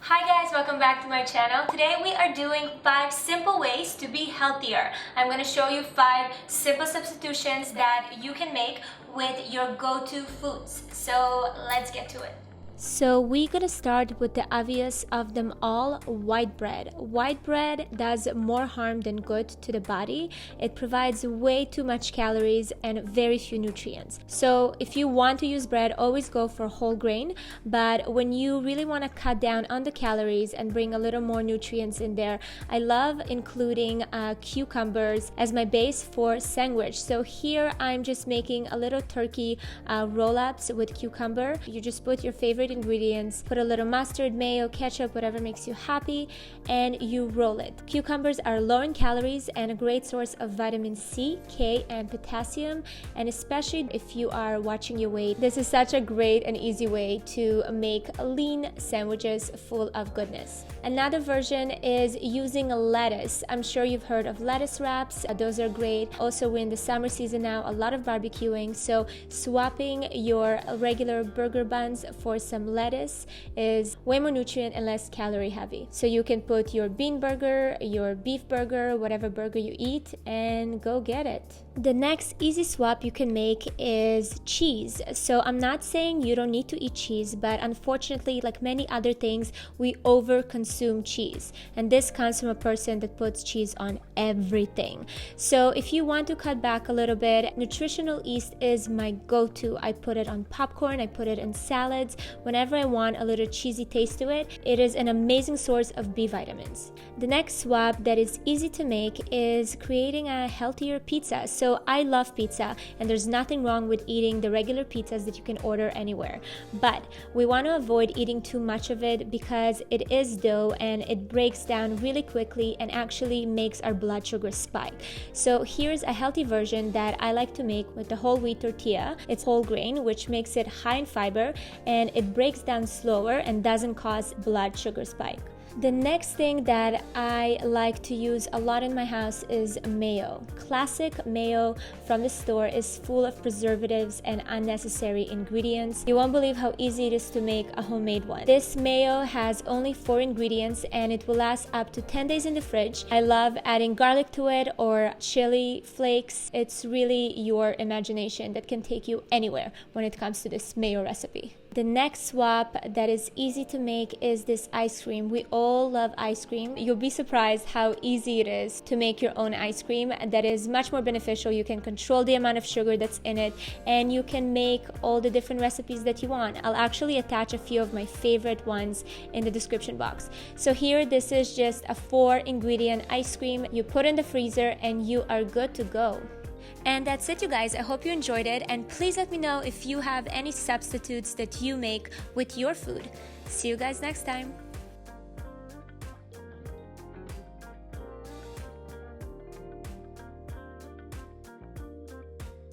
Hi guys, welcome back to my channel. Today we are doing 5 simple ways to be healthier. I'm going to show you 5 simple substitutions that you can make with your go-to foods. So let's get to it. So we're gonna start with the obvious of them all, white bread. White bread does more harm than good to the body. It provides way too much calories and very few nutrients. So if you want to use bread, always go for whole grain. But when you really want to cut down on the calories and bring a little more nutrients in there, I love including cucumbers as my base for sandwich. So here I'm just making a little turkey roll-ups with cucumber. You just put your favorite ingredients, put a little mustard, mayo, ketchup, whatever makes you happy, and you roll it. Cucumbers are low in calories and a great source of vitamin C, K, and potassium, and especially if you are watching your weight, this is such a great and easy way to make lean sandwiches full of goodness. Another version is using lettuce. I'm sure you've heard of lettuce wraps. Those are great. Also, we're in the summer season now, a lot of barbecuing, so swapping your regular burger buns for some lettuce is way more nutrient and less calorie heavy. So you can put your bean burger, your beef burger, whatever burger you eat, and go get it. The next easy swap you can make is cheese. So I'm not saying you don't need to eat cheese, but unfortunately, like many other things, we over consume cheese. And this comes from a person that puts cheese on everything. So if you want to cut back a little bit, nutritional yeast is my go-to. I put it on popcorn, I put it in salads. Whenever I want a little cheesy taste to it, it is an amazing source of B vitamins. The next swap that is easy to make is creating a healthier pizza. So I love pizza, and there's nothing wrong with eating the regular pizzas that you can order anywhere. But we want to avoid eating too much of it because it is dough and it breaks down really quickly and actually makes our blood sugar spike. So here's a healthy version that I like to make with the whole wheat tortilla. It's whole grain, which makes it high in fiber, and it breaks down slower and doesn't cause blood sugar spike. The next thing that I like to use a lot in my house is mayo. Classic mayo from the store is full of preservatives and unnecessary ingredients. You won't believe how easy it is to make a homemade one. This mayo has only 4 ingredients and it will last up to 10 days in the fridge. I love adding garlic to it or chili flakes. It's really your imagination that can take you anywhere when it comes to this mayo recipe. The next swap that is easy to make is this ice cream. We all love ice cream. You'll be surprised how easy it is to make your own ice cream. That is much more beneficial. You can control the amount of sugar that's in it, and you can make all the different recipes that you want. I'll actually attach a few of my favorite ones in the description box. So here, this is just a 4-ingredient ice cream. You put in the freezer and you are good to go. And that's it, you guys. I hope you enjoyed it, and please let me know if you have any substitutes that you make with your food. See you guys next time.